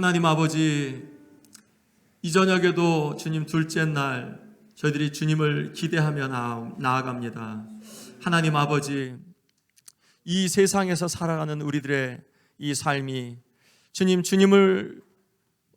하나님 아버지, 이 저녁에도 주님 둘째 날 저희들이 주님을 기대하며 나아갑니다. 하나님 아버지, 이 세상에서 살아가는 우리들의 이 삶이 주님을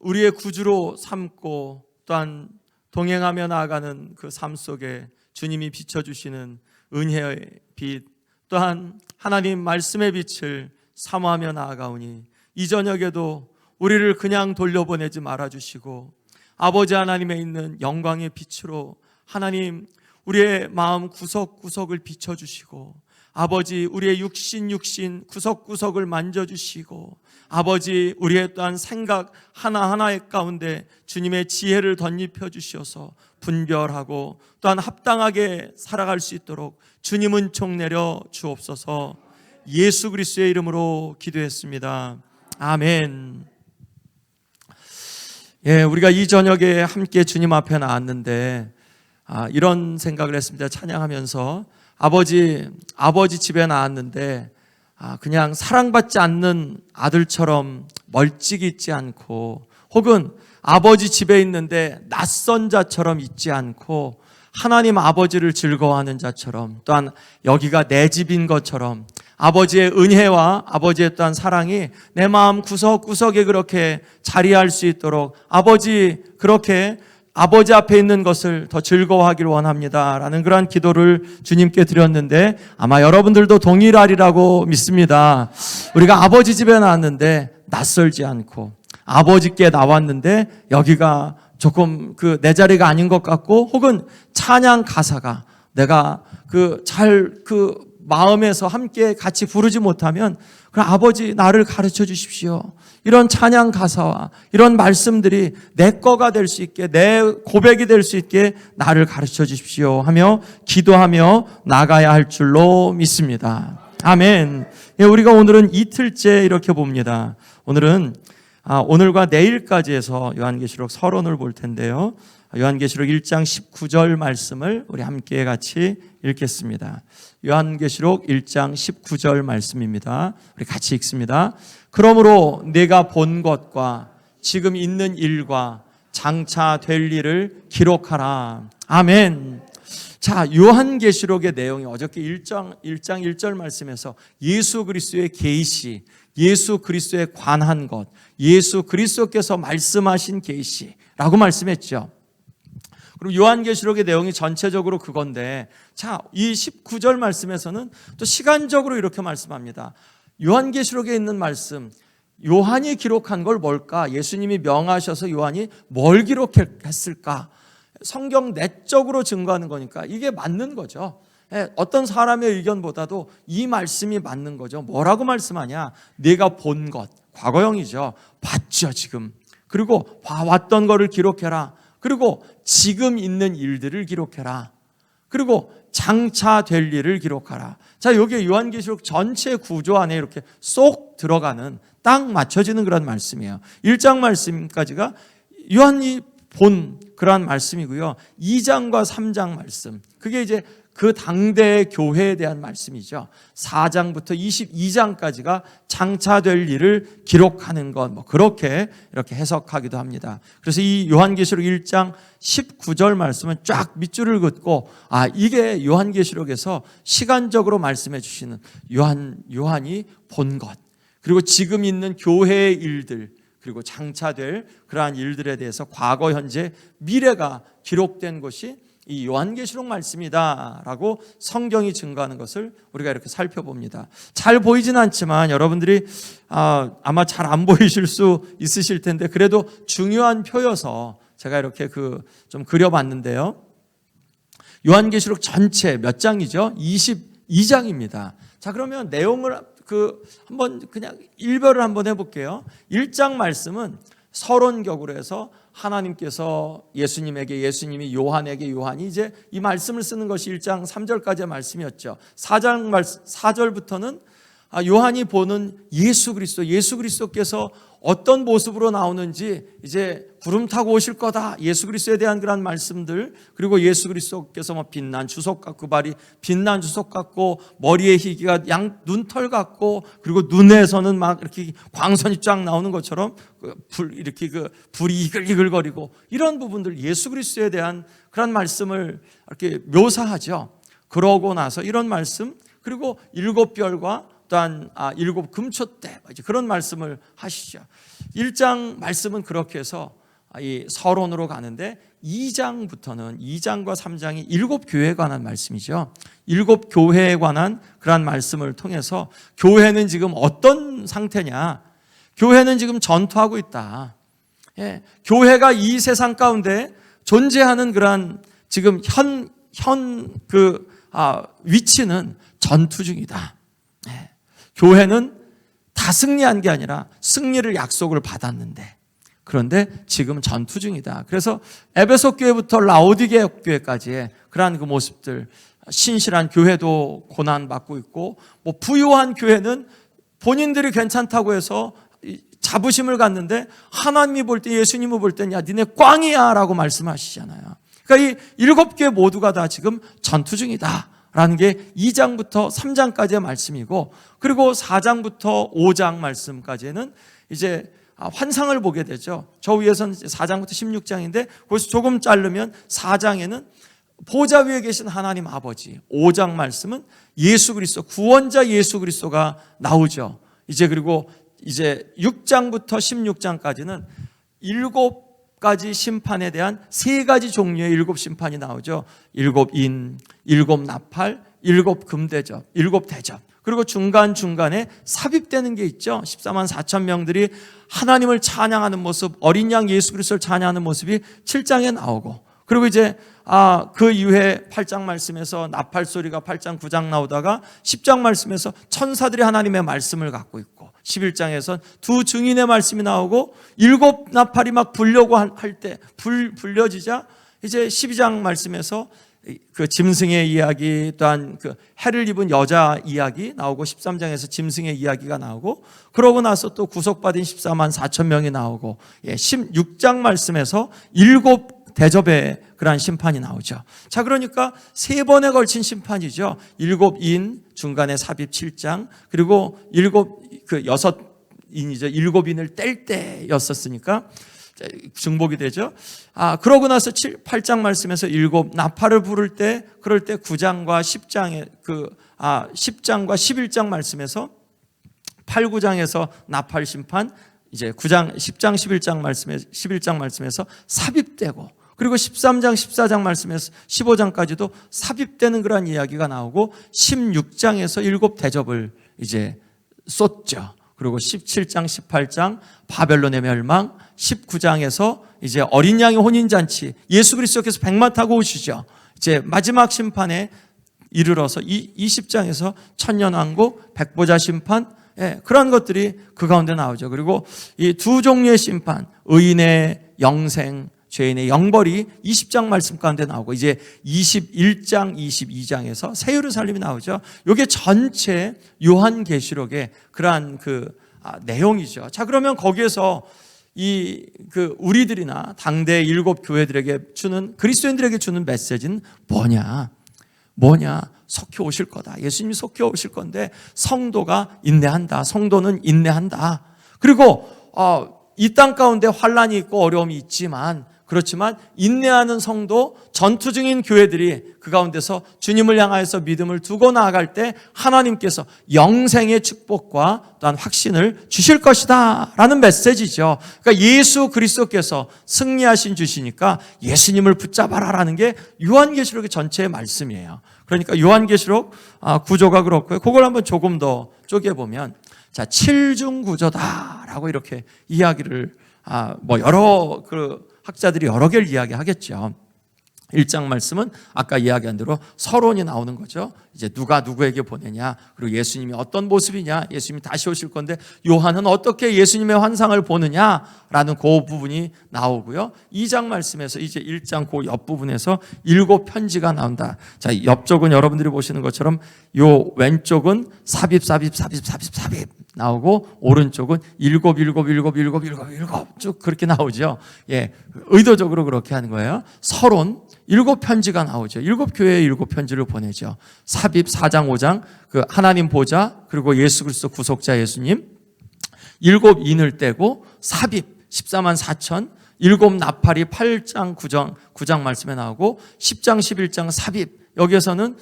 우리의 구주로 삼고 또한 동행하며 나아가는 그 삶 속에 주님이 비춰주시는 은혜의 빛, 또한 하나님 말씀의 빛을 사모하며 나아가오니 이 저녁에도 우리를 그냥 돌려보내지 말아주시고 아버지 하나님에 있는 영광의 빛으로 하나님 우리의 마음 구석구석을 비춰주시고 아버지 우리의 육신 구석구석을 만져주시고 아버지 우리의 또한 생각 하나하나의 가운데 주님의 지혜를 덧입혀 주셔서 분별하고 또한 합당하게 살아갈 수 있도록 주님 은총 내려 주옵소서. 예수 그리스도의 이름으로 기도했습니다. 아멘. 우리가 이 저녁에 함께 주님 앞에 나왔는데 이런 생각을 했습니다. 찬양하면서 아버지 집에 나왔는데 그냥 사랑받지 않는 아들처럼 멀찍이 있지 않고 혹은 아버지 집에 있는데 낯선 자처럼 있지 않고 하나님 아버지를 즐거워하는 자처럼 또한 여기가 내 집인 것처럼 아버지의 은혜와 아버지의 또한 사랑이 내 마음 구석구석에 그렇게 자리할 수 있도록 그렇게 아버지 앞에 있는 것을 더 즐거워하기를 원합니다 라는 그러한 기도를 주님께 드렸는데 아마 여러분들도 동일하리라고 믿습니다. 우리가 아버지 집에 나왔는데 낯설지 않고 아버지께 나왔는데 여기가 조금 내 자리가 아닌 것 같고 혹은 찬양 가사가 내가 마음에서 함께 같이 부르지 못하면 그럼 아버지 나를 가르쳐 주십시오. 이런 찬양 가사와 이런 말씀들이 내 거가 될 수 있게 내 고백이 될 수 있게 나를 가르쳐 주십시오 하며 기도하며 나가야 할 줄로 믿습니다. 아멘. 우리가 오늘은 이틀째 이렇게 봅니다. 오늘은 오늘과 내일까지 해서 요한계시록 서론을 볼 텐데요. 요한계시록 1장 19절 말씀을 우리 함께 같이 읽겠습니다. 요한계시록 1장 19절 말씀입니다. 우리 같이 읽습니다. 그러므로 내가 본 것과 지금 있는 일과 장차 될 일을 기록하라. 아멘. 자, 요한계시록의 내용이 어저께 1장 1절 말씀에서 예수 그리스도의 계시, 예수 그리스도에 관한 것, 예수 그리스도께서 말씀하신 계시라고 말씀했죠. 그리고 요한계시록의 내용이 전체적으로 그건데, 자, 이 19절 말씀에서는 또 시간적으로 이렇게 말씀합니다. 요한계시록에 있는 말씀, 요한이 기록한 걸 뭘까? 예수님이 명하셔서 요한이 뭘 기록했을까? 성경 내적으로 증거하는 거니까 이게 맞는 거죠. 어떤 사람의 의견보다도 이 말씀이 맞는 거죠. 뭐라고 말씀하냐? 내가 본 것, 과거형이죠. 봤죠 지금. 그리고 봐왔던 거를 기록해라. 그리고 지금 있는 일들을 기록해라. 그리고 장차 될 일을 기록하라. 자, 여기에 요한계시록 전체 구조 안에 이렇게 쏙 들어가는 딱 맞춰지는 그런 말씀이에요. 1장 말씀까지가 요한이 본 그러한 말씀이고요. 2장과 3장 말씀, 그게 이제 그 당대의 교회에 대한 말씀이죠. 4장부터 22장까지가 장차될 일을 기록하는 것, 그렇게 이렇게 해석하기도 합니다. 그래서 이 요한계시록 1장 19절 말씀은 쫙 밑줄을 긋고 이게 요한계시록에서 시간적으로 말씀해 주시는 요한이 본 것, 그리고 지금 있는 교회의 일들, 그리고 장차될 그러한 일들에 대해서 과거, 현재, 미래가 기록된 것이 이 요한계시록 말씀이다라고 성경이 증거하는 것을 우리가 이렇게 살펴봅니다. 잘 보이진 않지만 여러분들이 아마 잘 안 보이실 수 있으실 텐데 그래도 중요한 표여서 제가 이렇게 좀 그려봤는데요. 요한계시록 전체 몇 장이죠? 22장입니다. 자, 그러면 내용을 한번 그냥 일별을 한번 해볼게요. 1장 말씀은 서론격으로 해서 하나님께서 예수님에게, 예수님이 요한에게, 요한이 이제 이 말씀을 쓰는 것이 1장 3절까지의 말씀이었죠. 4절부터는 요한이 보는 예수 그리스도께서 어떤 모습으로 나오는지 이제 구름 타고 오실 거다. 예수 그리스도에 대한 그런 말씀들, 그리고 예수 그리스도께서 뭐 빛난 주석 같고, 발이 빛난 주석 같고, 머리에 희기가 양 눈털 같고, 그리고 눈에서는 막 이렇게 광선이 쫙 나오는 것처럼 이렇게 불이 이글이글거리고, 이런 부분들 예수 그리스도에 대한 그런 말씀을 이렇게 묘사하죠. 그러고 나서 이런 말씀, 그리고 일곱 별과 또한 일곱 금초대, 그런 말씀을 하시죠. 1장 말씀은 그렇게 해서 이 서론으로 가는데, 2장부터는 2장과 3장이 일곱 교회에 관한 말씀이죠. 일곱 교회에 관한 그러한 말씀을 통해서 교회는 지금 어떤 상태냐? 교회는 지금 전투하고 있다. 예, 교회가 이 세상 가운데 존재하는 그러한 지금 위치는 전투 중이다. 예, 교회는 다 승리한 게 아니라 승리를 약속을 받았는데, 그런데 지금 전투 중이다. 그래서 에베소 교회부터 라오디게아 교회까지의 그러한 그 모습들, 신실한 교회도 고난받고 있고, 뭐 부유한 교회는 본인들이 괜찮다고 해서 자부심을 갖는데, 하나님이 볼 때, 예수님이 볼 때는 야 니네 꽝이야 라고 말씀하시잖아요. 그러니까 이 일곱 교회 모두가 다 지금 전투 중이다 라는 게 2장부터 3장까지의 말씀이고, 그리고 4장부터 5장 말씀까지는 이제 환상을 보게 되죠. 저 위에서는 4장부터 16장인데 거기서 조금 자르면 4장에는 보좌 위에 계신 하나님 아버지, 5장 말씀은 예수 그리스도, 구원자 예수 그리스도가 나오죠. 그리고 이제 6장부터 16장까지는 7가지 심판에 대한 3가지 종류의 7심판이 나오죠. 7인, 7나팔, 7금대접, 7대접. 그리고 중간중간에 삽입되는 게 있죠. 14만 4천 명들이 하나님을 찬양하는 모습, 어린 양 예수 그리스도를 찬양하는 모습이 7장에 나오고, 그리고 이제 그 이후에 8장 말씀에서 나팔 소리가 8장 9장 나오다가 10장 말씀에서 천사들이 하나님의 말씀을 갖고 있고, 11장에선 두 증인의 말씀이 나오고, 7나팔이 막 불려고 할 때 불려지자 이제 12장 말씀에서 그 짐승의 이야기, 또한 그 해를 입은 여자 이야기 나오고, 13장에서 짐승의 이야기가 나오고, 그러고 나서 또 구속받은 14만 4천 명이 나오고, 16장 말씀에서 7대접의 그러한 심판이 나오죠. 자, 그러니까 3번에 걸친 심판이죠. 7인, 중간에 삽입 7장, 그리고 6인이죠. 7인을 뗄 때였었으니까 중복이 되죠. 그러고 나서 8장 말씀에서 7나팔을 부를 때, 그럴 때 9장과 10장에 10장과 11장 말씀에서 8, 9장에서 나팔 심판, 이제 9장, 10장, 11장 말씀에서 삽입되고, 그리고 13장, 14장 말씀에서 15장까지도 삽입되는 그러한 이야기가 나오고, 16장에서 7대접을 이제 쏟죠. 그리고 17장, 18장 바벨론의 멸망, 19장에서 이제 어린 양의 혼인잔치, 예수 그리스도께서 백마 타고 오시죠. 이제 마지막 심판에 이르러서 20장에서 천년왕국, 백보자 심판, 그런 것들이 그 가운데 나오죠. 그리고 이 두 종류의 심판, 의인의 영생, 죄인의 영벌이 20장 말씀 가운데 나오고, 이제 21장, 22장에서 새 예루살렘이 나오죠. 이게 전체 요한계시록의 그러한 내용이죠. 자, 그러면 거기에서 우리들이나 당대 7교회들에게 주는, 그리스도인들에게 주는 메시지는 뭐냐? 속히 오실 거다. 예수님이 속히 오실 건데 성도가 인내한다. 성도는 인내한다. 그리고 이 땅 가운데 환난이 있고 어려움이 있지만, 그렇지만 인내하는 성도, 전투 중인 교회들이 그 가운데서 주님을 향하여서 믿음을 두고 나아갈 때 하나님께서 영생의 축복과 또한 확신을 주실 것이다 라는 메시지죠. 그러니까 예수 그리스도께서 승리하신 주시니까 예수님을 붙잡아라 라는 게 요한계시록의 전체의 말씀이에요. 그러니까 요한계시록 구조가 그렇고요. 그걸 한번 조금 더 쪼개보면, 자, 7중 구조다라고 이렇게 이야기를 여러 학자들이 여러 개를 이야기하겠죠. 1장 말씀은 아까 이야기한 대로 서론이 나오는 거죠. 이제 누가 누구에게 보내냐, 그리고 예수님이 어떤 모습이냐, 예수님이 다시 오실 건데 요한은 어떻게 예수님의 환상을 보느냐라는 그 부분이 나오고요. 2장 말씀에서 이제 1장 그 옆부분에서 7 편지가 나온다. 자, 옆쪽은 여러분들이 보시는 것처럼 요 왼쪽은 삽입 나오고 오른쪽은 7 쭉 그렇게 나오죠. 예, 의도적으로 그렇게 하는 거예요. 서론 7 편지가 나오죠. 7 교회에 7 편지를 보내죠. 삽입 4장 5장 그 하나님 보좌, 그리고 예수 그리스도 구속자 예수님, 7 인을 떼고 삽입 14만 4천, 7 나팔이 8장 9장 말씀에 나오고 10장 11장 삽입, 여기에서는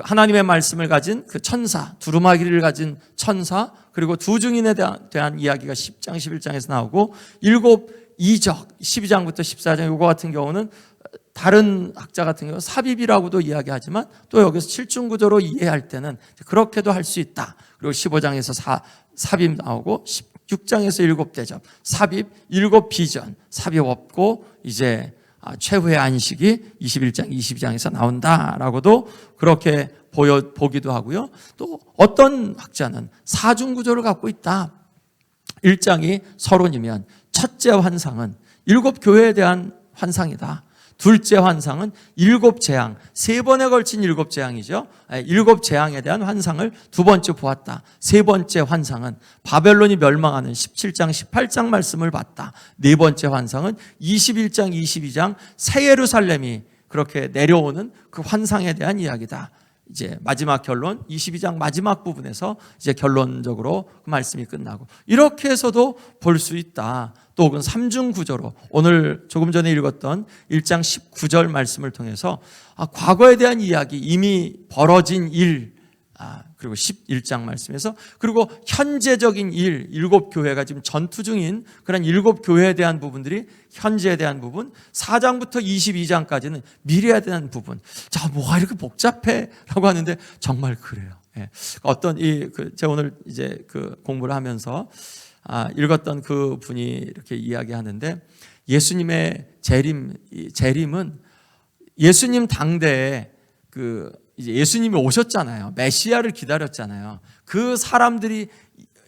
하나님의 말씀을 가진 그 천사, 두루마기를 가진 천사, 그리고 두 증인에 대한 이야기가 10장 11장에서 나오고 7 이적 12장부터 14장, 이거 같은 경우는 다른 학자 같은 경우 삽입이라고도 이야기하지만 또 여기서 7중 구조로 이해할 때는 그렇게도 할 수 있다. 그리고 15장에서 삽입 나오고 16장에서 7 대접, 삽입 7 비전, 삽입 없고 이제 최후의 안식이 21장 22장에서 나온다라고도 그렇게 보기도 하고요. 또 어떤 학자는 4중 구조를 갖고 있다. 1장이 서론이면 첫째 환상은 7 교회에 대한 환상이다. 둘째 환상은 7 재앙, 3번에 걸친 7 재앙이죠. 7 재앙에 대한 환상을 두 번째 보았다. 세 번째 환상은 바벨론이 멸망하는 17장, 18장 말씀을 봤다. 네 번째 환상은 21장, 22장 새 예루살렘이 그렇게 내려오는 그 환상에 대한 이야기다. 이제 마지막 결론 22장 마지막 부분에서 이제 결론적으로 그 말씀이 끝나고, 이렇게 해서도 볼 수 있다. 또 혹은 3중 구조로 오늘 조금 전에 읽었던 1장 19절 말씀을 통해서 과거에 대한 이야기, 이미 벌어진 일, 그리고 11장 말씀에서, 그리고 현재적인 일, 7 교회가 지금 전투 중인 그런 7 교회에 대한 부분들이 현재에 대한 부분, 4장부터 22장까지는 미래에 대한 부분. 자, 뭐가 이렇게 복잡해? 라고 하는데 정말 그래요. 예. 제가 오늘 이제 공부를 하면서 읽었던 그 분이 이렇게 이야기하는데, 예수님의 재림은 예수님 당대에 이제 예수님이 오셨잖아요. 메시아를 기다렸잖아요. 그 사람들이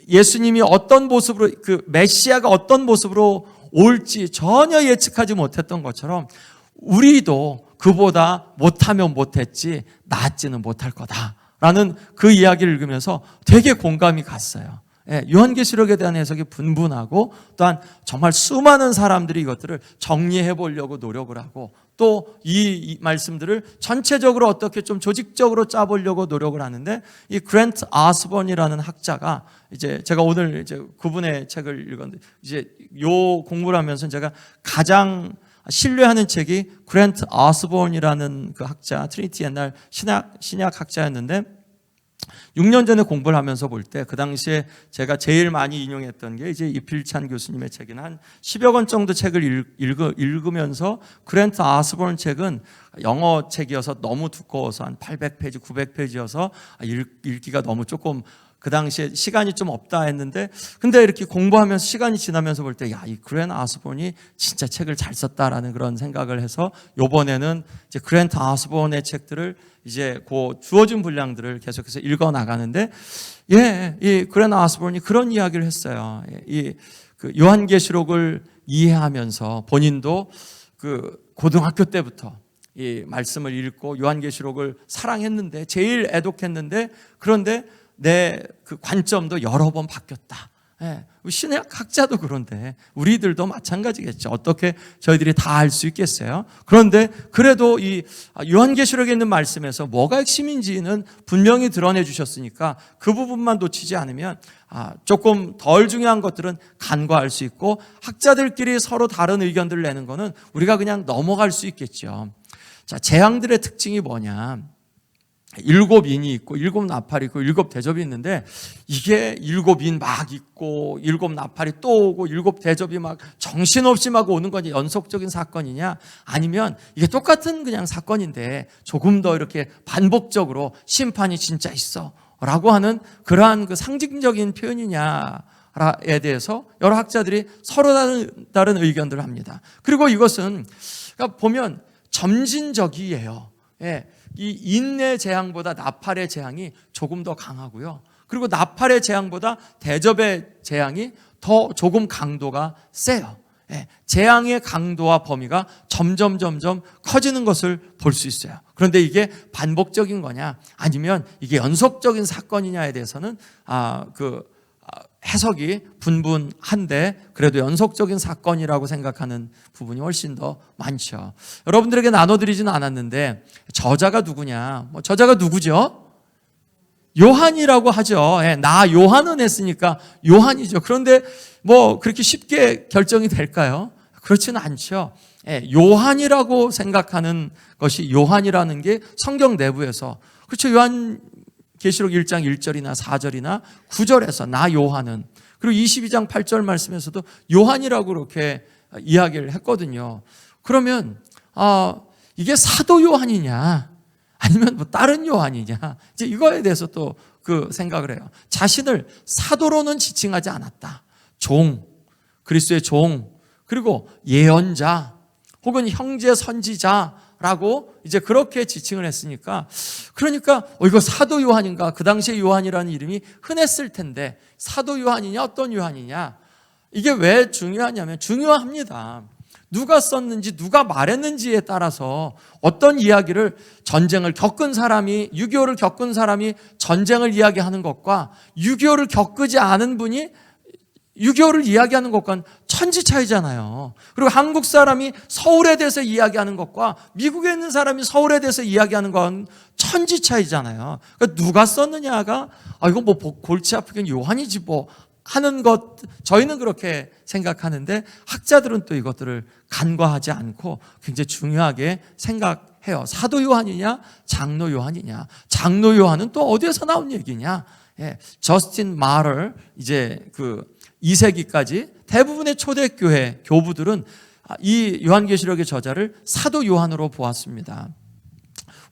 예수님이 어떤 모습으로, 메시아가 어떤 모습으로 올지 전혀 예측하지 못했던 것처럼 우리도 그보다 못하면 못했지 낫지는 못할 거다라는 그 이야기를 읽으면서 되게 공감이 갔어요. 요한계시록에 대한 해석이 분분하고, 또한 정말 수많은 사람들이 이것들을 정리해 보려고 노력을 하고, 또 이 말씀들을 전체적으로 어떻게 좀 조직적으로 짜보려고 노력을 하는데, 이 그랜트 아스본이라는 학자가, 이제 제가 오늘 이제 그분의 책을 읽었는데, 이제 요 공부를 하면서 제가 가장 신뢰하는 책이 그랜트 아스본이라는 그 학자, 트리니티 옛날 신약 학자였는데, 6년 전에 공부를 하면서 볼 때 그 당시에 제가 제일 많이 인용했던 게 이제 이필찬 교수님의 책인 한 10여 권 정도 책을 읽으면서, 그랜트 아스본 책은 영어 책이어서 너무 두꺼워서 한 800페이지, 900페이지여서 읽기가 너무 조금, 그 당시에 시간이 좀 없다 했는데, 근데 이렇게 공부하면서 시간이 지나면서 볼 때, 이 그랜트 아스본이 진짜 책을 잘 썼다라는 그런 생각을 해서, 요번에는 이제 그랜트 아스본의 책들을 이제 그 주어진 분량들을 계속해서 읽어 나가는데, 이 그랜트 아스본이 그런 이야기를 했어요. 요한계시록을 이해하면서 본인도 고등학교 때부터 이 말씀을 읽고 요한계시록을 사랑했는데, 제일 애독했는데, 그런데 내 관점도 여러 번 바뀌었다. 신약 학자도 그런데 우리들도 마찬가지겠죠. 어떻게 저희들이 다 알 수 있겠어요? 그런데 그래도 이 요한계시록에 있는 말씀에서 뭐가 핵심인지는 분명히 드러내 주셨으니까 그 부분만 놓치지 않으면 조금 덜 중요한 것들은 간과할 수 있고, 학자들끼리 서로 다른 의견들을 내는 거는 우리가 그냥 넘어갈 수 있겠죠. 자, 재앙들의 특징이 뭐냐? 7 인이 있고 7 나팔이 있고 7 대접이 있는데, 이게 7인 막 있고 7 나팔이 또 오고 7 대접이 막 정신없이 막 오는 건지 연속적인 사건이냐, 아니면 이게 똑같은 그냥 사건인데 조금 더 이렇게 반복적으로 심판이 진짜 있어 라고 하는 그러한 상징적인 표현이냐에 대해서 여러 학자들이 서로 다른 의견들을 합니다. 그리고 이것은 그러니까 보면 점진적이에요. 예, 이 인내 재앙보다 나팔의 재앙이 조금 더 강하고요. 그리고 나팔의 재앙보다 대접의 재앙이 더 조금 강도가 세요. 예, 재앙의 강도와 범위가 점점 커지는 것을 볼 수 있어요. 그런데 이게 반복적인 거냐 아니면 이게 연속적인 사건이냐에 대해서는 해석이 분분한데 그래도 연속적인 사건이라고 생각하는 부분이 훨씬 더 많죠. 여러분들에게 나눠드리지는 않았는데 저자가 누구냐? 저자가 누구죠? 요한이라고 하죠. 예, 나 요한은 했으니까 요한이죠. 그런데 그렇게 쉽게 결정이 될까요? 그렇지는 않죠. 예, 요한이라고 생각하는 것이 요한이라는 게 성경 내부에서 그렇죠. 요한계시록 1장 1절이나 4절이나 9절에서 나 요한은 그리고 22장 8절 말씀에서도 요한이라고 그렇게 이야기를 했거든요. 그러면 이게 사도 요한이냐? 아니면 다른 요한이냐? 이제 이거에 대해서 또 생각을 해요. 자신을 사도로는 지칭하지 않았다. 종, 그리스도의 종, 그리고 예언자, 혹은 형제 선지자라고 이제 그렇게 지칭을 했으니까, 그러니까 이거 사도 요한인가? 그 당시에 요한이라는 이름이 흔했을 텐데 사도 요한이냐? 어떤 요한이냐? 이게 왜 중요하냐면 중요합니다. 누가 썼는지 누가 말했는지에 따라서 어떤 이야기를 전쟁을 겪은 사람이 6.25를 겪은 사람이 전쟁을 이야기하는 것과 6.25를 겪지 않은 분이 6.25를 이야기하는 것과는 천지 차이잖아요. 그리고 한국 사람이 서울에 대해서 이야기하는 것과 미국에 있는 사람이 서울에 대해서 이야기하는 건 천지 차이잖아요. 그러니까 누가 썼느냐가 이거 골치 아프긴 요한이지 하는 것, 저희는 그렇게 생각하는데 학자들은 또 이것들을 간과하지 않고 굉장히 중요하게 생각해요. 사도 요한이냐, 장로 요한이냐. 장로 요한은 또 어디에서 나온 얘기냐? 예, 저스틴 마럴 이제 2세기까지 대부분의 초대교회 교부들은 이 요한계시록의 저자를 사도 요한으로 보았습니다.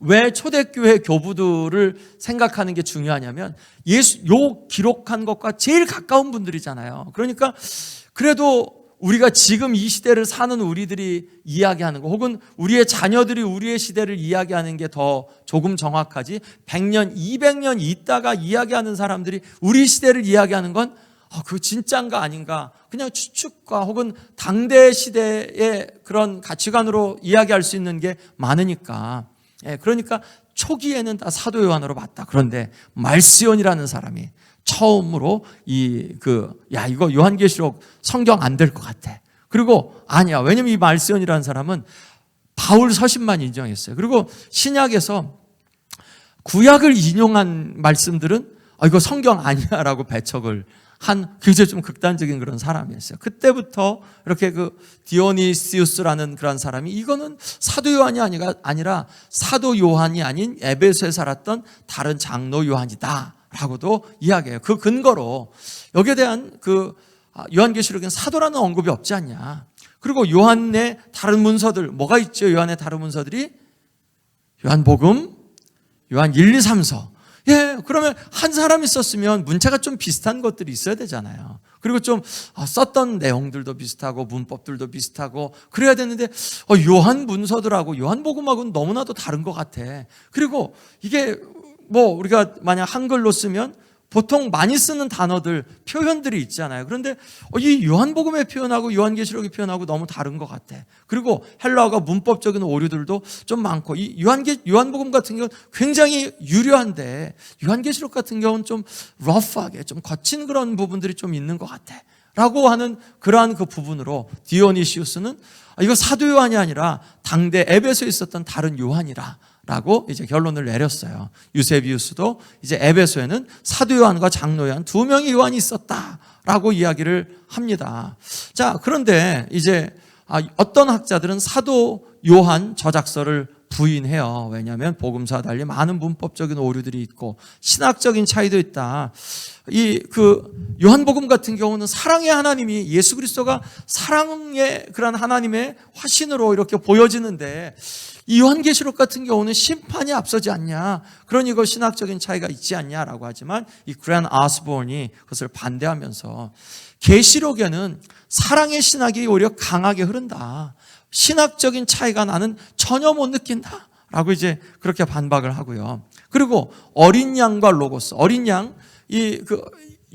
왜 초대교회 교부들을 생각하는 게 중요하냐면 요 기록한 것과 제일 가까운 분들이잖아요. 그러니까 그래도 우리가 지금 이 시대를 사는 우리들이 이야기하는 거 혹은 우리의 자녀들이 우리의 시대를 이야기하는 게 더 조금 정확하지 100년, 200년 있다가 이야기하는 사람들이 우리 시대를 이야기하는 건 그거 진짜인가 아닌가 그냥 추측과 혹은 당대 시대의 그런 가치관으로 이야기할 수 있는 게 많으니까 그러니까 초기에는 다 사도 요한으로 봤다. 그런데 말스ион이라는 사람이 처음으로 이거 요한계시록 성경 안 될 것 같아. 그리고 아니야. 왜냐면 이 말스ион이라는 사람은 바울 서신만 인정했어요. 그리고 신약에서 구약을 인용한 말씀들은 이거 성경 아니야라고 배척을 한 굉장히 좀 극단적인 그런 사람이었어요. 그때부터 이렇게 디오니시우스라는 그런 사람이 이거는 사도 요한이 아니라 사도 요한이 아닌 에베소에 살았던 다른 장로 요한이다라고도 이야기해요. 그 근거로 여기에 대한 요한계시록에는 사도라는 언급이 없지 않냐. 그리고 요한의 다른 문서들 뭐가 있죠? 요한의 다른 문서들이 요한복음, 요한 1, 2, 3서. 예, 그러면 한 사람이 썼으면 문체가 좀 비슷한 것들이 있어야 되잖아요. 그리고 좀 썼던 내용들도 비슷하고 문법들도 비슷하고 그래야 되는데 요한 문서들하고 요한복음하고는 너무나도 다른 것 같아. 그리고 이게 우리가 만약 한글로 쓰면 보통 많이 쓰는 단어들, 표현들이 있잖아요. 그런데 이 요한복음의 표현하고 요한계시록의 표현하고 너무 다른 것 같아. 그리고 헬라어가 문법적인 오류들도 좀 많고 이 요한복음 같은 경우는 굉장히 유려한데 요한계시록 같은 경우는 좀 러프하게 좀 거친 그런 부분들이 좀 있는 것 같아. 라고 하는 그러한 부분으로 디오니시우스는 이거 사도 요한이 아니라 당대 에베소에 있었던 다른 요한이라 라고 이제 결론을 내렸어요. 유세비우스도 이제 에베소에는 사도 요한과 장로 요한 두 명의 요한이 있었다라고 이야기를 합니다. 자, 그런데 이제 어떤 학자들은 사도 요한 저작서를 부인해요. 왜냐하면 복음서와 달리 많은 문법적인 오류들이 있고 신학적인 차이도 있다. 요한복음 같은 경우는 사랑의 하나님이 예수 그리스도가 사랑의 그런 하나님의 화신으로 이렇게 보여지는데 이 요한계시록 같은 경우는 심판이 앞서지 않냐, 그러니 이거 신학적인 차이가 있지 않냐라고 하지만 이 그랜 아스본이 그것을 반대하면서 계시록에는 사랑의 신학이 오히려 강하게 흐른다, 신학적인 차이가 나는 전혀 못 느낀다 라고 이제 그렇게 반박을 하고요. 그리고 어린 양과 로고스, 어린 양,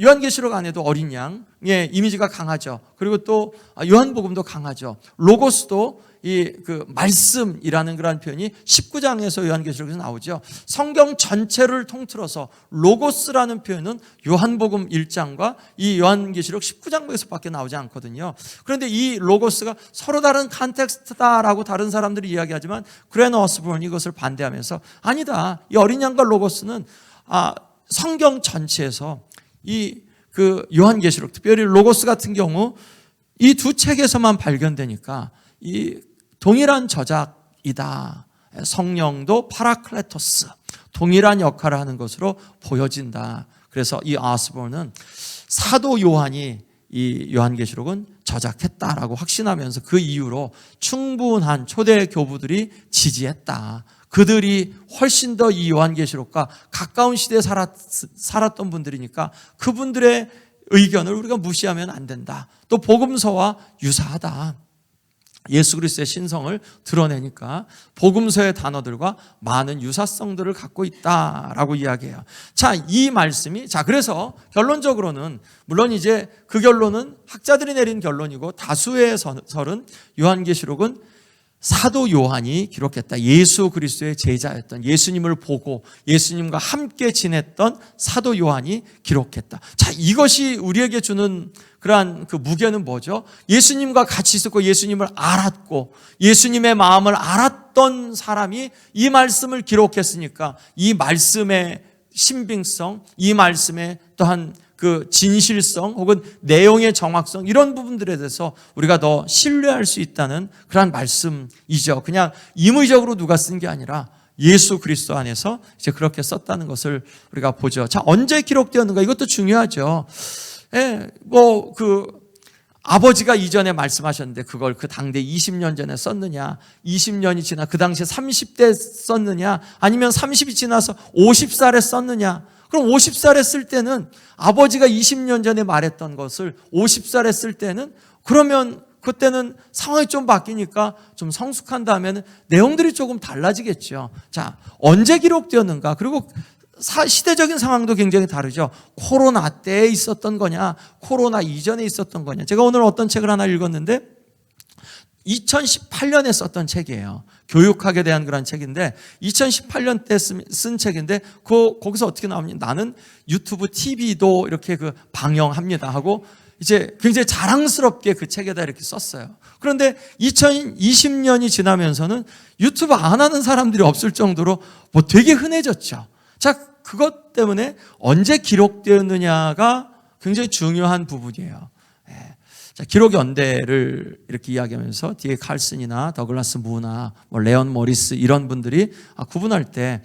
요한계시록 안에도 어린 양의 이미지가 강하죠. 그리고 또 요한복음도 강하죠. 로고스도 말씀이라는 그런 표현이 19장에서 요한계시록에서 나오죠. 성경 전체를 통틀어서 로고스라는 표현은 요한복음 1장과 이 요한계시록 19장에서밖에 나오지 않거든요. 그런데 이 로고스가 서로 다른 컨텍스트다라고 다른 사람들이 이야기하지만 그랜 어스본이 이것을 반대하면서 아니다, 이 어린 양과 로고스는 성경 전체에서 요한계시록, 특별히 로고스 같은 경우 이 두 책에서만 발견되니까 이 동일한 저작이다. 성령도 파라클레토스, 동일한 역할을 하는 것으로 보여진다. 그래서 이 아스본은 사도 요한이 이 요한계시록은 저작했다라고 확신하면서 그 이유로 충분한 초대 교부들이 지지했다. 그들이 훨씬 더 이 요한계시록과 가까운 시대에 살았던 분들이니까 그분들의 의견을 우리가 무시하면 안 된다. 또 복음서와 유사하다. 예수 그리스도의 신성을 드러내니까 복음서의 단어들과 많은 유사성들을 갖고 있다라고 이야기해요. 자, 이 말씀이, 그래서 결론적으로는, 물론 이제 그 결론은 학자들이 내린 결론이고 다수의 설은 요한계시록은 사도 요한이 기록했다. 예수 그리스도의 제자였던, 예수님을 보고 예수님과 함께 지냈던 사도 요한이 기록했다. 자, 이것이 우리에게 주는 그러한 그 무게는 뭐죠? 예수님과 같이 있었고 예수님을 알았고 예수님의 마음을 알았던 사람이 이 말씀을 기록했으니까 이 말씀의 신빙성, 이 말씀의 또한 그 진실성 혹은 내용의 정확성, 이런 부분들에 대해서 우리가 더 신뢰할 수 있다는 그런 말씀이죠. 그냥 임의적으로 누가 쓴 게 아니라 예수 그리스도 안에서 이제 그렇게 썼다는 것을 우리가 보죠. 자, 언제 기록되었는가? 이것도 중요하죠. 아버지가 이전에 말씀하셨는데 그걸 그 당대 20년 전에 썼느냐, 20년이 지나 그 당시에 30대 썼느냐, 아니면 30이 지나서 50살에 썼느냐. 그럼 50살에 쓸 때는 아버지가 20년 전에 말했던 것을 50살에 쓸 때는, 그러면 그때는 상황이 좀 바뀌니까 좀 성숙한 다음에는 내용들이 조금 달라지겠죠. 자, 언제 기록되었는가? 그리고 시대적인 상황도 굉장히 다르죠. 코로나 때에 있었던 거냐, 코로나 이전에 있었던 거냐. 제가 오늘 어떤 책을 하나 읽었는데 2018년에 썼던 책이에요. 교육학에 대한 그런 책인데 2018년 때 쓴 책인데 거기서 어떻게 나오냐, 나는 유튜브 TV도 이렇게 방영합니다 하고 이제 굉장히 자랑스럽게 그 책에다 이렇게 썼어요. 그런데 2020년이 지나면서는 유튜브 안 하는 사람들이 없을 정도로 되게 흔해졌죠. 자, 그것 때문에 언제 기록되었느냐가 굉장히 중요한 부분이에요. 자, 기록 연대를 이렇게 이야기하면서 뒤에 칼슨이나 더글라스 무나 레온 모리스 이런 분들이 구분할 때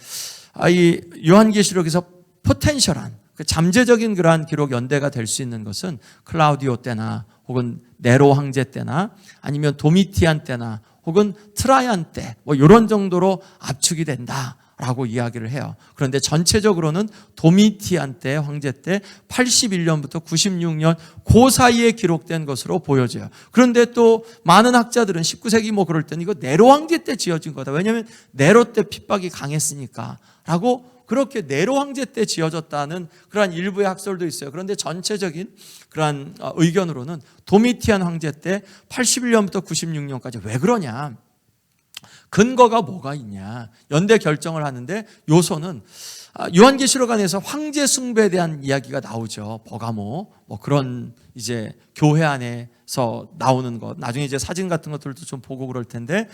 이 요한계시록에서 포텐셜한 잠재적인 그러한 기록 연대가 될 수 있는 것은 클라우디오 때나 혹은 네로 황제 때나 아니면 도미티안 때나 혹은 트라이안 때 이런 정도로 압축이 된다 라고 이야기를 해요. 그런데 전체적으로는 도미티안 때, 황제 때 81년부터 96년 그 사이에 기록된 것으로 보여져요. 그런데 또 많은 학자들은 19세기 그럴 때는 이거 네로 황제 때 지어진 거다. 왜냐하면 네로 때 핍박이 강했으니까 라고, 그렇게 네로 황제 때 지어졌다는 그러한 일부의 학설도 있어요. 그런데 전체적인 그러한 의견으로는 도미티안 황제 때 81년부터 96년까지 왜 그러냐? 근거가 뭐가 있냐? 연대 결정을 하는데 요소는 요한계시록 안에서 황제 숭배에 대한 이야기가 나오죠. 버가모 그런 이제 교회 안에서 나오는 것. 나중에 이제 사진 같은 것들도 좀 보고 그럴 텐데,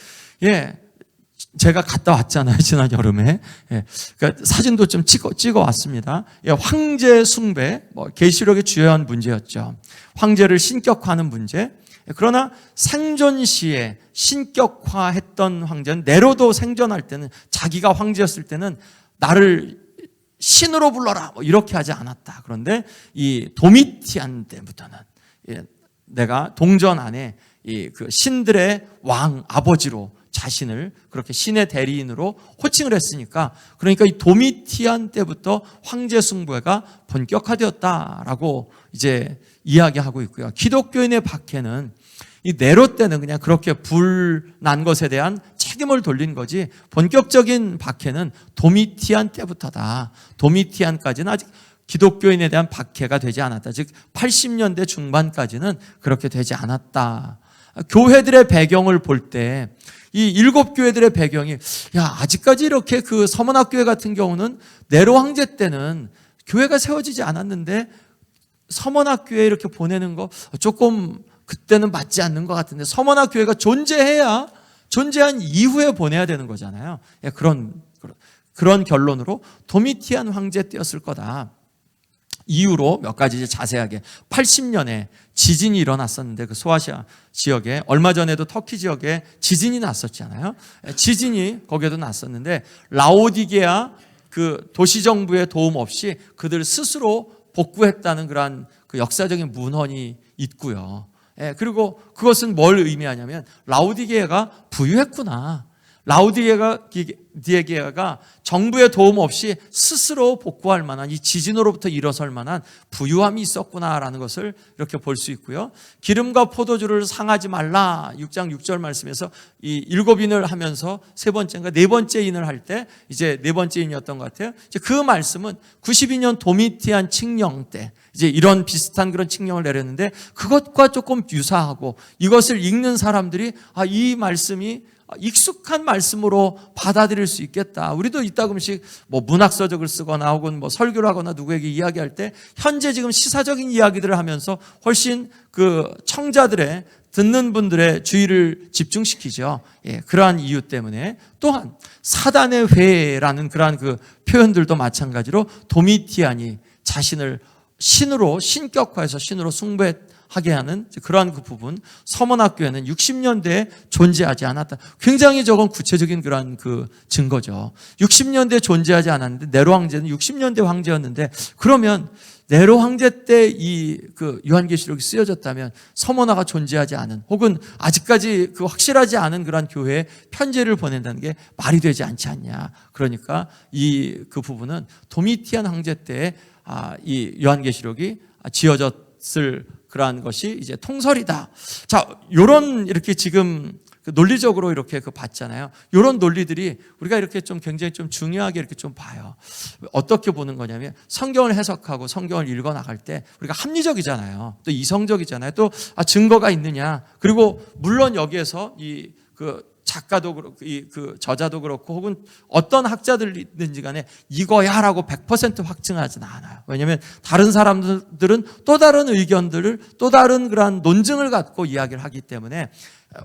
제가 갔다 왔잖아요, 지난 여름에. 그러니까 사진도 좀 찍어 왔습니다. 황제 숭배, 계시록의 주요한 문제였죠. 황제를 신격화하는 문제. 그러나 생존 시에 신격화했던 황제는, 네로도 생존할 때는, 자기가 황제였을 때는 나를 신으로 불러라 이렇게 하지 않았다. 그런데 이 도미티안 때부터는 내가 동전 안에 그 신들의 왕 아버지로 자신을 그렇게 신의 대리인으로 호칭을 했으니까, 그러니까 이 도미티안 때부터 황제 숭배가 본격화되었다라고 이제 이야기하고 있고요. 기독교인의 박해는 이 네로 때는 그냥 그렇게 불난 것에 대한 책임을 돌린 거지, 본격적인 박해는 도미티안 때부터다. 도미티안까지는 아직 기독교인에 대한 박해가 되지 않았다. 즉 80년대 중반까지는 그렇게 되지 않았다. 교회들의 배경을 볼 때 이 7교회들의 배경이, 아직까지 이렇게 그 서문학교회 같은 경우는 네로 황제 때는 교회가 세워지지 않았는데 서문학교회 이렇게 보내는 거 조금 그때는 맞지 않는 것 같은데, 서문학교회가 존재한 이후에 보내야 되는 거잖아요. 그런 결론으로 도미티안 황제 때였을 거다. 이후로 몇 가지 이제 자세하게 80년에 지진이 일어났었는데, 그 소아시아 지역에, 얼마 전에도 터키 지역에 지진이 났었잖아요. 지진이 거기에도 났었는데 라오디게아 그 도시 정부의 도움 없이 그들 스스로 복구했다는 그러한 그 역사적인 문헌이 있고요. 그리고 그것은 뭘 의미하냐면 라오디게아가 부유했구나. 라오디게아가 정부의 도움 없이 스스로 복구할 만한, 이 지진으로부터 일어설 만한 부유함이 있었구나라는 것을 이렇게 볼 수 있고요. 기름과 포도주를 상하지 말라 6장 6절 말씀에서 이 7인을 하면서 세 번째인가 네 번째 인을 할 때 이제 네 번째 인이었던 것 같아요. 이제 그 말씀은 92년 도미티안 칙령 때 이제 이런 비슷한 그런 칙령을 내렸는데, 그것과 조금 유사하고 이것을 읽는 사람들이 이 말씀이 익숙한 말씀으로 받아들일 수 있겠다. 우리도 이따금씩 뭐 문학서적을 쓰거나 혹은 뭐 설교를 하거나 누구에게 이야기할 때 현재 지금 시사적인 이야기들을 하면서 훨씬 그 청자들의, 듣는 분들의 주의를 집중시키죠. 그러한 이유 때문에. 또한 사단의 회라는 그러한 그 표현들도 마찬가지로 도미티안이 자신을 신으로 신격화해서 신으로 숭배하게 하는 그러한 그 부분, 서문학교에는 60년대에 존재하지 않았다. 굉장히 저건 구체적인 그러한 그 증거죠. 60년대에 존재하지 않았는데 네로 황제는 60년대 황제였는데, 그러면 네로 황제 때 이 그 요한계시록이 쓰여졌다면 서문화가 존재하지 않은, 혹은 아직까지 그 확실하지 않은 그러한 교회에 편지를 보낸다는 게 말이 되지 않지 않냐. 그러니까 그 부분은 도미티안 황제 때 이 요한계시록이 지어졌을 그러한 것이 이제 통설이다. 자, 요런 이렇게 지금 논리적으로 이렇게 봤잖아요. 요런 논리들이 우리가 이렇게 좀 굉장히 좀 중요하게 이렇게 좀 봐요. 어떻게 보는 거냐면, 성경을 해석하고 성경을 읽어 나갈 때 우리가 합리적이잖아요. 또 이성적이잖아요. 또 증거가 있느냐. 그리고 물론 여기에서 작가도 그렇고 그 저자도 그렇고 혹은 어떤 학자들이 있는지 간에 이거야라고 100% 확증하지는 않아요. 왜냐하면 다른 사람들은 또 다른 의견들을, 또 다른 그러한 논증을 갖고 이야기를 하기 때문에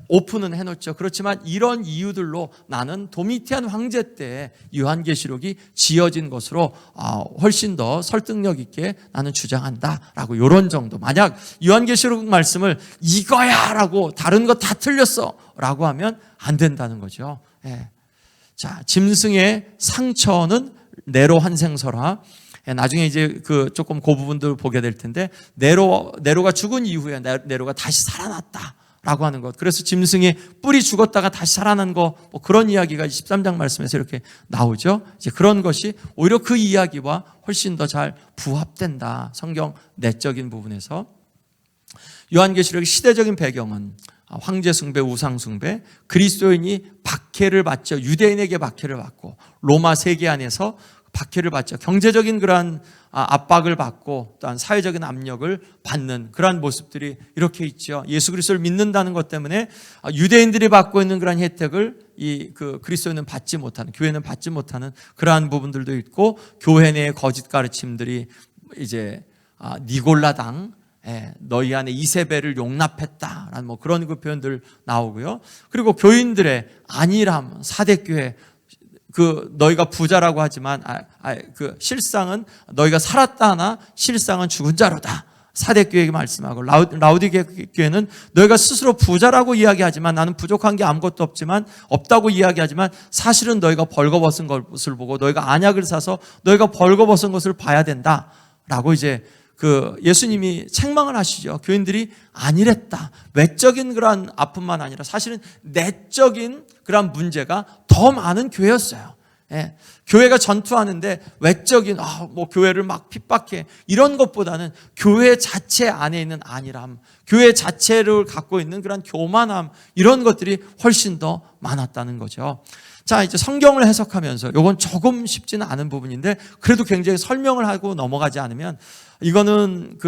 오픈은 해놓죠. 그렇지만 이런 이유들로 나는 도미티안 황제 때 요한계시록이 지어진 것으로 훨씬 더 설득력 있게 나는 주장한다라고, 이런 정도. 만약 요한계시록 말씀을 이거야라고 다른 거 다 틀렸어 라고 하면 안 된다는 거죠. 자, 짐승의 상처는 네로 환생설화. 나중에 이제 조금 그 부분들 보게 될 텐데, 네로가 죽은 이후에 네로가 다시 살아났다 라고 하는 것. 그래서 짐승의 뿔이 죽었다가 다시 살아난 거, 그런 이야기가 13장 말씀에서 이렇게 나오죠. 이제 그런 것이 오히려 그 이야기와 훨씬 더 잘 부합된다. 성경 내적인 부분에서. 요한계시록의 시대적인 배경은 황제 숭배, 우상 숭배, 그리스도인이 박해를 받죠. 유대인에게 박해를 받고 로마 세계 안에서 박해를 받죠. 경제적인 그러한 압박을 받고 또한 사회적인 압력을 받는 그러한 모습들이 이렇게 있죠. 예수 그리스도를 믿는다는 것 때문에 유대인들이 받고 있는 그러한 혜택을 그리스도인은 받지 못하는, 교회는 받지 못하는 그러한 부분들도 있고, 교회 내의 거짓 가르침들이 이제 니골라당, 너희 안에 이세벨을 용납했다라는 그런 그 표현들 나오고요. 그리고 교인들의 안일함, 사대교회, 너희가 부자라고 하지만 실상은 너희가 살았다 하나 실상은 죽은 자로다. 사대교회에게 말씀하고, 라오디게아 교회는 너희가 스스로 부자라고 이야기하지만 나는 부족한 게 아무것도 없다고 이야기하지만 사실은 너희가 벌거벗은 것을 보고 너희가 안약을 사서 너희가 벌거벗은 것을 봐야 된다라고 이제 그 예수님이 책망을 하시죠. 교인들이 아니랬다. 외적인 그러한 아픔만 아니라 사실은 내적인 그러한 문제가 더 많은 교회였어요. 예. 교회가 전투하는데 외적인 뭐 교회를 막 핍박해 이런 것보다는 교회 자체 안에 있는 안일함, 교회 자체를 갖고 있는 그런 교만함 이런 것들이 훨씬 더 많았다는 거죠. 자, 이제 성경을 해석하면서 이건 조금 쉽지는 않은 부분인데 그래도 굉장히 설명을 하고 넘어가지 않으면 이거는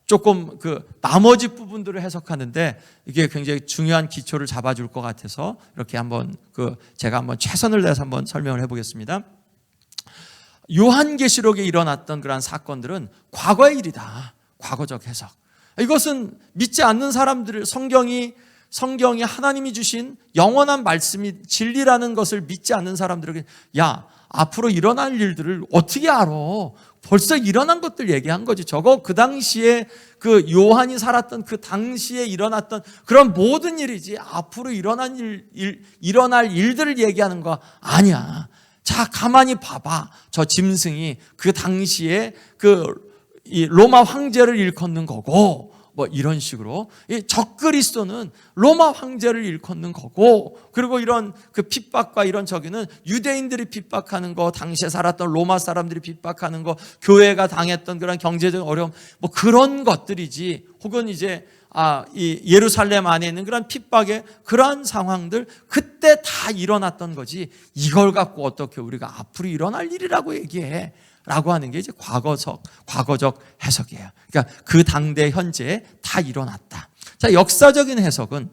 조금 나머지 부분들을 해석하는데 이게 굉장히 중요한 기초를 잡아줄 것 같아서 이렇게 한번 제가 한번 최선을 다해서 한번 설명을 해보겠습니다. 요한계시록에 일어났던 그러한 사건들은 과거의 일이다. 과거적 해석. 이것은 믿지 않는 사람들을 성경이 하나님이 주신 영원한 말씀이 진리라는 것을 믿지 않는 사람들에게 야, 앞으로 일어날 일들을 어떻게 알아? 벌써 일어난 것들 얘기한 거지. 저거 그 당시에 그 요한이 살았던 그 당시에 일어났던 그런 모든 일이지. 앞으로 일어날 일들을 얘기하는 거 아니야. 자, 가만히 봐봐. 저 짐승이 그 당시에 이 로마 황제를 일컫는 거고, 뭐 이런 식으로 이 적그리스도는 로마 황제를 일컫는 거고, 그리고 이런 그 핍박과 이런 저기는 유대인들이 핍박하는 거, 당시에 살았던 로마 사람들이 핍박하는 거, 교회가 당했던 그런 경제적 어려움, 뭐 그런 것들이지. 혹은 이제 이 예루살렘 안에 있는 그런 핍박의 그러한 상황들 그때 다 일어났던 거지. 이걸 갖고 어떻게 우리가 앞으로 일어날 일이라고 얘기해? 라고 하는 게 이제 과거적 해석이에요. 그러니까 그 당대 현재에 다 일어났다. 자, 역사적인 해석은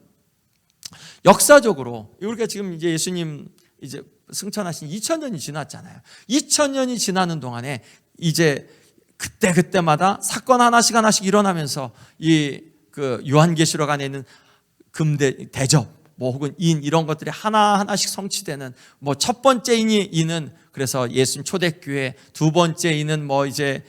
역사적으로 우리가 지금 이제 예수님 이제 승천하신 2000년이 지났잖아요. 2000년이 지나는 동안에 이제 그때마다 사건 하나씩 일어나면서 요한계시록 안에 있는 대접 뭐 혹은 인 이런 것들이 하나씩 성취되는 뭐 첫 번째 인은 그래서 예수님 초대교회, 두 번째 인은 뭐 이제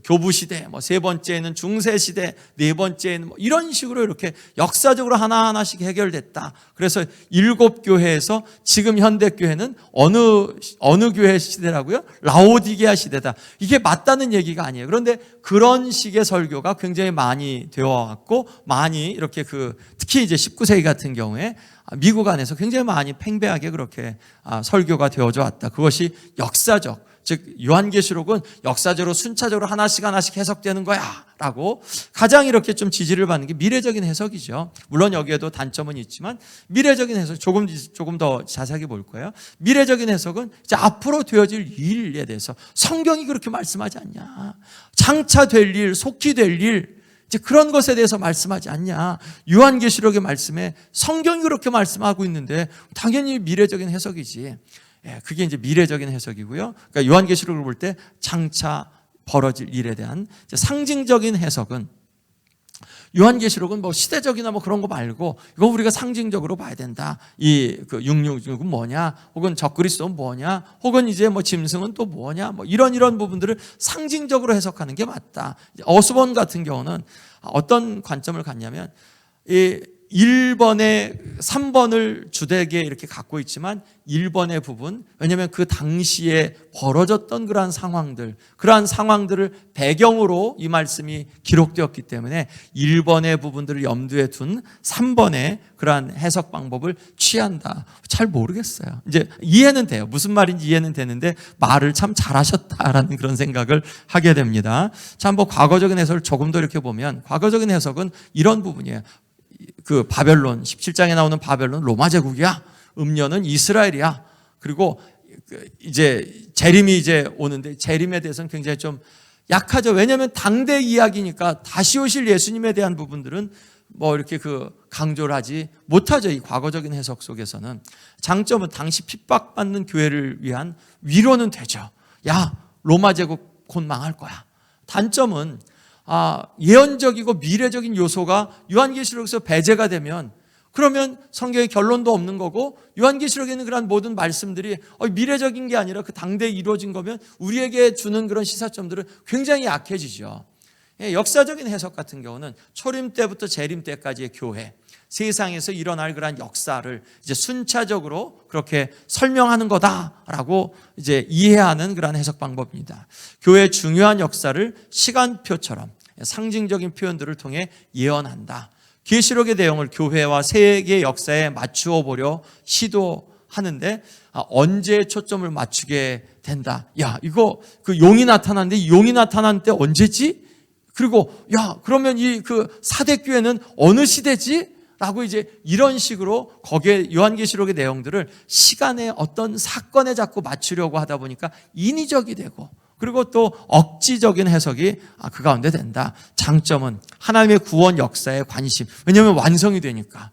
교부 시대, 뭐 세 번째는 중세 시대, 네 번째는 뭐 이런 식으로 이렇게 역사적으로 하나씩 해결됐다. 그래서 7교회에서 지금 현대 교회는 어느 교회 시대라고요? 라오디게아 시대다. 이게 맞다는 얘기가 아니에요. 그런데 그런 식의 설교가 굉장히 많이 되어 왔고 많이 이렇게 특히 이제 19세기 같은 경우에 미국 안에서 굉장히 많이 팽배하게 그렇게 설교가 되어져 왔다. 그것이 역사적, 즉 요한계시록은 역사적으로 순차적으로 하나씩 해석되는 거야 라고 가장 이렇게 좀 지지를 받는 게 미래적인 해석이죠. 물론 여기에도 단점은 있지만 미래적인 해석 조금 더 자세하게 볼 거예요. 미래적인 해석은 이제 앞으로 되어질 일에 대해서 성경이 그렇게 말씀하지 않냐. 장차 될 일, 속히 될 일, 이제 그런 것에 대해서 말씀하지 않냐. 요한계시록의 말씀에 성경이 그렇게 말씀하고 있는데 당연히 미래적인 해석이지. 그게 이제 미래적인 해석이고요. 그러니까 요한계시록을 볼 때 장차 벌어질 일에 대한 상징적인 해석은 요한계시록은 뭐 시대적이나 뭐 그런 거 말고 이거 우리가 상징적으로 봐야 된다. 666은 뭐냐? 혹은 적그리스도는 뭐냐? 혹은 이제 뭐 짐승은 또 뭐냐? 뭐 이런 부분들을 상징적으로 해석하는 게 맞다. 어스본 같은 경우는 어떤 관점을 갖냐면 1번에 3번을 주되게 이렇게 갖고 있지만 1번의 부분, 왜냐하면 그 당시에 벌어졌던 그러한 상황들을 배경으로 이 말씀이 기록되었기 때문에 1번의 부분들을 염두에 둔 3번의 그러한 해석 방법을 취한다. 잘 모르겠어요. 이제 이해는 돼요. 무슨 말인지 이해는 되는데 말을 참 잘하셨다라는 그런 생각을 하게 됩니다. 자, 한번 과거적인 해석을 조금 더 이렇게 보면 과거적인 해석은 이런 부분이에요. 바벨론 17장에 나오는 바벨론 로마 제국이야. 음녀는 이스라엘이야. 그리고 이제 재림이 이제 오는데 재림에 대해서는 굉장히 좀 약하죠. 왜냐하면 당대 이야기니까 다시 오실 예수님에 대한 부분들은 뭐 이렇게 강조를 하지 못하죠. 이 과거적인 해석 속에서는. 장점은 당시 핍박받는 교회를 위한 위로는 되죠. 야, 로마 제국 곧 망할 거야. 단점은 예언적이고 미래적인 요소가 요한계시록에서 배제가 되면 그러면 성경의 결론도 없는 거고 요한계시록에 있는 그런 모든 말씀들이 미래적인 게 아니라 그 당대에 이루어진 거면 우리에게 주는 그런 시사점들은 굉장히 약해지죠. 역사적인 해석 같은 경우는 초림 때부터 재림 때까지의 교회, 세상에서 일어날 그러한 역사를 이제 순차적으로 그렇게 설명하는 거다라고 이제 이해하는 그러한 해석 방법입니다. 교회의 중요한 역사를 시간표처럼 상징적인 표현들을 통해 예언한다. 계시록의 내용을 교회와 세계 역사에 맞추어 보려 시도하는데 언제 초점을 맞추게 된다. 야, 이거 그 용이 나타났는데 이 용이 나타난 때 언제지? 그리고 야, 그러면 이 그 사대 교회는 어느 시대지? 라고 이제 이런 식으로 거기에 요한계시록의 내용들을 시간의 어떤 사건에 자꾸 맞추려고 하다 보니까 인위적이 되고 그리고 또 억지적인 해석이 그 가운데 된다. 장점은 하나님의 구원 역사에 관심. 왜냐하면 완성이 되니까.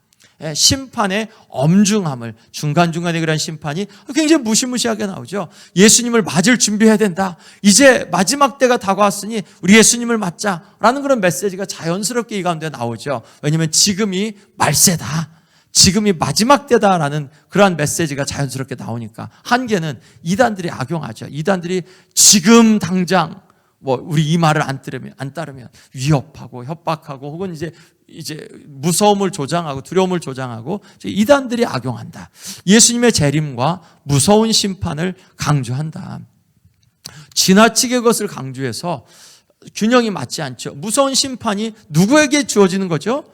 심판의 엄중함을 중간중간에 그런 심판이 굉장히 무시무시하게 나오죠. 예수님을 맞을 준비해야 된다. 이제 마지막 때가 다가왔으니 우리 예수님을 맞자라는 그런 메시지가 자연스럽게 이 가운데 나오죠. 왜냐하면 지금이 말세다. 지금이 마지막 때다라는 그러한 메시지가 자연스럽게 나오니까. 한계는 이단들이 악용하죠. 이단들이 지금 당장 우리 이 말을 안 따르면 위협하고 협박하고 혹은 이제 무서움을 조장하고 두려움을 조장하고 이단들이 악용한다. 예수님의 재림과 무서운 심판을 강조한다. 지나치게 그것을 강조해서 균형이 맞지 않죠. 무서운 심판이 누구에게 주어지는 거죠?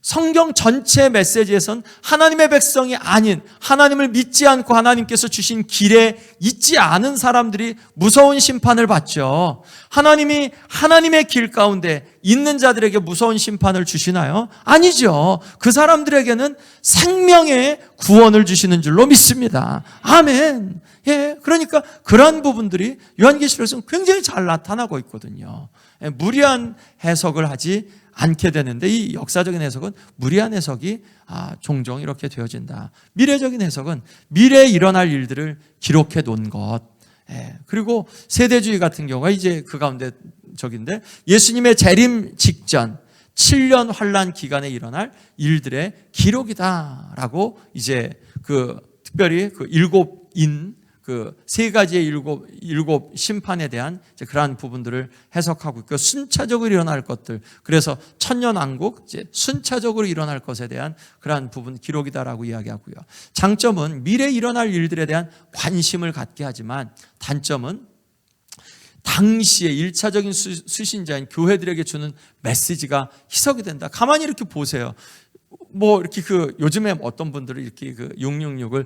성경 전체 메시지에선 하나님의 백성이 아닌 하나님을 믿지 않고 하나님께서 주신 길에 있지 않은 사람들이 무서운 심판을 받죠. 하나님이 하나님의 길 가운데 있는 자들에게 무서운 심판을 주시나요? 아니죠. 그 사람들에게는 생명의 구원을 주시는 줄로 믿습니다. 아멘. 예, 그러니까 그런 부분들이 요한계시록에서는 굉장히 잘 나타나고 있거든요. 무리한 해석을 하지 않게 되는데 이 역사적인 해석은 무리한 해석이 종종 이렇게 되어진다. 미래적인 해석은 미래에 일어날 일들을 기록해 놓은 것. 그리고 세대주의 같은 경우가 이제 그 가운데 적인데 예수님의 재림 직전 7년 환란 기간에 일어날 일들의 기록이다라고 이제 특별히 일곱인 세 가지의 일곱 심판에 대한 그러한 부분들을 해석하고 있고 순차적으로 일어날 것들, 그래서 천년왕국 순차적으로 일어날 것에 대한 그러한 부분 기록이다라고 이야기하고요. 장점은 미래에 일어날 일들에 대한 관심을 갖게 하지만 단점은 당시의 1차적인 수신자인 교회들에게 주는 메시지가 희석이 된다. 가만히 이렇게 보세요. 이렇게 요즘에 어떤 분들은 이렇게 666을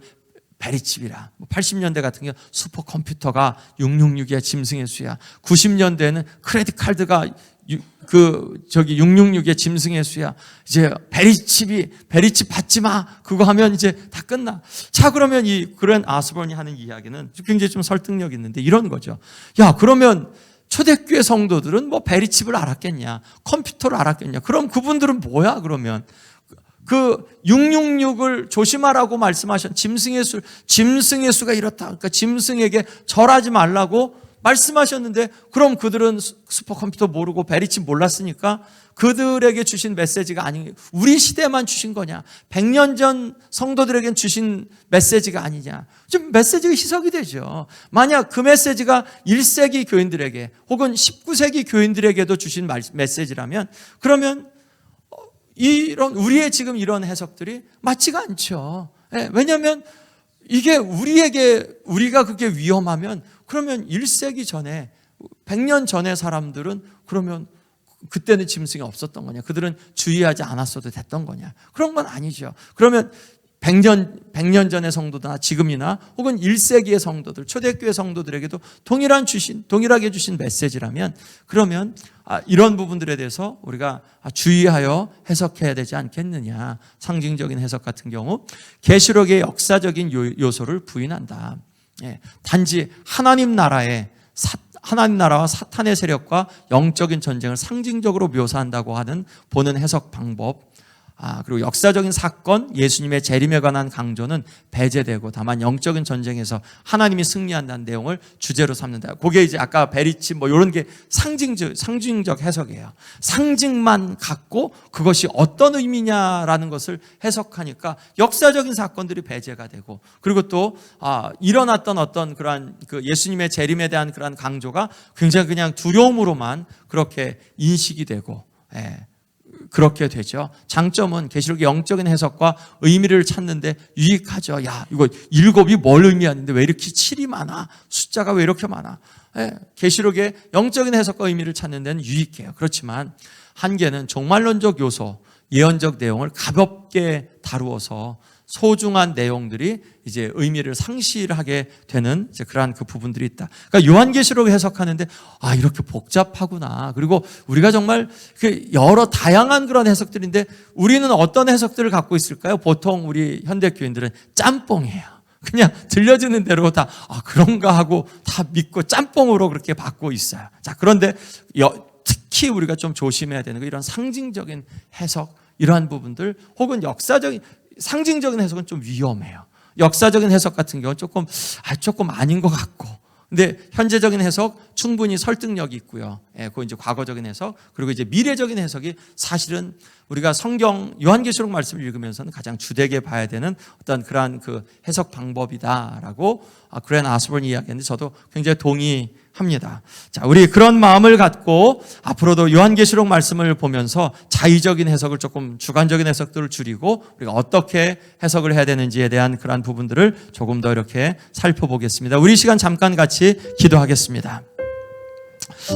베리칩이라. 80년대 같은 경우 슈퍼컴퓨터가 666이야, 짐승의 수야. 90년대에는 크레딧 카드가 666의 짐승의 수야. 이제 베리칩 받지 마. 그거 하면 이제 다 끝나. 자, 그러면 이 그랜 아스번이 하는 이야기는 굉장히 좀 설득력 있는데 이런 거죠. 야, 그러면 초대교회 성도들은 베리칩을 알았겠냐? 컴퓨터를 알았겠냐? 그럼 그분들은 뭐야, 그러면? 666을 조심하라고 말씀하신 짐승의 수가 이렇다. 그러니까 짐승에게 절하지 말라고 말씀하셨는데 그럼 그들은 슈퍼컴퓨터 모르고 베리칩 몰랐으니까 그들에게 주신 메시지가 아닌 우리 시대만 주신 거냐? 100년 전 성도들에겐 주신 메시지가 아니냐? 좀 메시지가 희석이 되죠. 만약 그 메시지가 1세기 교인들에게 혹은 19세기 교인들에게도 주신 메시지라면 그러면 우리의 지금 이런 해석들이 맞지가 않죠. 왜냐하면 이게 우리가 그게 위험하면 그러면 1세기 전에 100년 전의 사람들은 그러면 그때는 짐승이 없었던 거냐? 그들은 주의하지 않았어도 됐던 거냐? 그런 건 아니죠. 그러면 100년 전의 성도나 지금이나 혹은 1세기의 성도들, 초대교회 성도들에게도 동일하게 주신 메시지라면 그러면 이런 부분들에 대해서 우리가 주의하여 해석해야 되지 않겠느냐. 상징적인 해석 같은 경우 계시록의 역사적인 요소를 부인한다. 단지 하나님 나라와 사탄의 세력과 영적인 전쟁을 상징적으로 묘사한다고 보는 해석 방법, 그리고 역사적인 사건, 예수님의 재림에 관한 강조는 배제되고 다만 영적인 전쟁에서 하나님이 승리한다는 내용을 주제로 삼는다. 그게 이제 아까 베리치 이런 게 상징적 해석이에요. 상징만 갖고 그것이 어떤 의미냐라는 것을 해석하니까 역사적인 사건들이 배제가 되고, 그리고 또 일어났던 어떤 그러한 그 예수님의 재림에 대한 그러한 강조가 굉장히 그냥 두려움으로만 그렇게 인식이 되고, 그렇게 되죠. 장점은 계시록의 영적인 해석과 의미를 찾는데 유익하죠. 야, 이거 7이 뭘 의미하는데 왜 이렇게 7이 많아? 숫자가 왜 이렇게 많아? 계시록의 영적인 해석과 의미를 찾는 데는 유익해요. 그렇지만 한계는 종말론적 요소, 예언적 내용을 가볍게 다루어서 소중한 내용들이 이제 의미를 상실하게 되는 이제 그러한 그 부분들이 있다. 그러니까 요한계시록 해석하는데 이렇게 복잡하구나. 그리고 우리가 정말 그 여러 다양한 그런 해석들인데 우리는 어떤 해석들을 갖고 있을까요? 보통 우리 현대교인들은 짬뽕이에요. 그냥 들려주는 대로 다 그런가 하고 다 믿고 짬뽕으로 그렇게 받고 있어요. 자, 그런데 특히 우리가 좀 조심해야 되는 거, 이런 상징적인 해석, 이러한 부분들, 혹은 상징적인 해석은 좀 위험해요. 역사적인 해석 같은 경우는 조금 아닌 것 같고, 근데 현재적인 해석 충분히 설득력이 있고요. 그거 이제 과거적인 해석, 그리고 이제 미래적인 해석이 사실은 우리가 성경 요한계시록 말씀을 읽으면서는 가장 주되게 봐야 되는 어떤 그러한 그 해석 방법이다라고 그랜 아스본이 이야기했는데 저도 굉장히 동의합니다. 자, 우리 그런 마음을 갖고 앞으로도 요한계시록 말씀을 보면서 자의적인 해석을 조금, 주관적인 해석들을 줄이고 우리가 어떻게 해석을 해야 되는지에 대한 그러한 부분들을 조금 더 이렇게 살펴보겠습니다. 우리 시간 잠깐 같이 기도하겠습니다.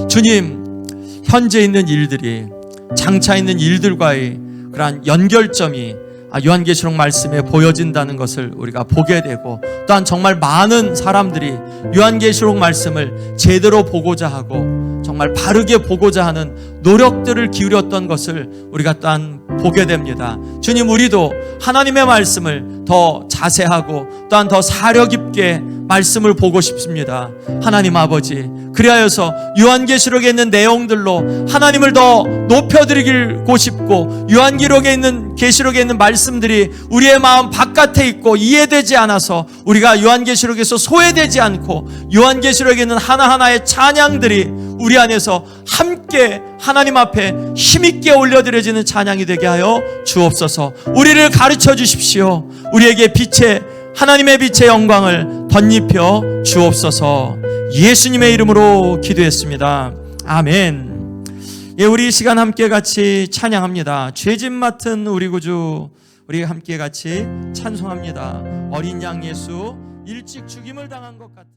주님, 현재 있는 일들이, 장차 있는 일들과의 그러한 연결점이 요한계시록 말씀에 보여진다는 것을 우리가 보게 되고, 또한 정말 많은 사람들이 요한계시록 말씀을 제대로 보고자 하고 정말 바르게 보고자 하는 노력들을 기울였던 것을 우리가 또한 보게 됩니다. 주님, 우리도 하나님의 말씀을 더 자세하고 또한 더 사려 깊게 말씀을 보고 싶습니다. 하나님 아버지, 그리하여서 요한계시록에 있는 내용들로 하나님을 더 높여드리고 싶고, 요한계시록에 있는 말씀들이 우리의 마음 바깥에 있고 이해되지 않아서 우리가 요한계시록에서 소외되지 않고, 요한계시록에 있는 하나하나의 찬양들이 우리 안에서 함께 하나님 앞에 힘있게 올려드려지는 찬양이 되게 하여 주옵소서. 우리를 가르쳐 주십시오. 우리에게 하나님의 빛의 영광을 덧입혀 주옵소서. 예수님의 이름으로 기도했습니다. 아멘. 우리 시간 함께 같이 찬양합니다. 죄짐 맡은 우리 구주, 우리 함께 같이 찬송합니다. 어린 양 예수, 일찍 죽임을 당한 것 같은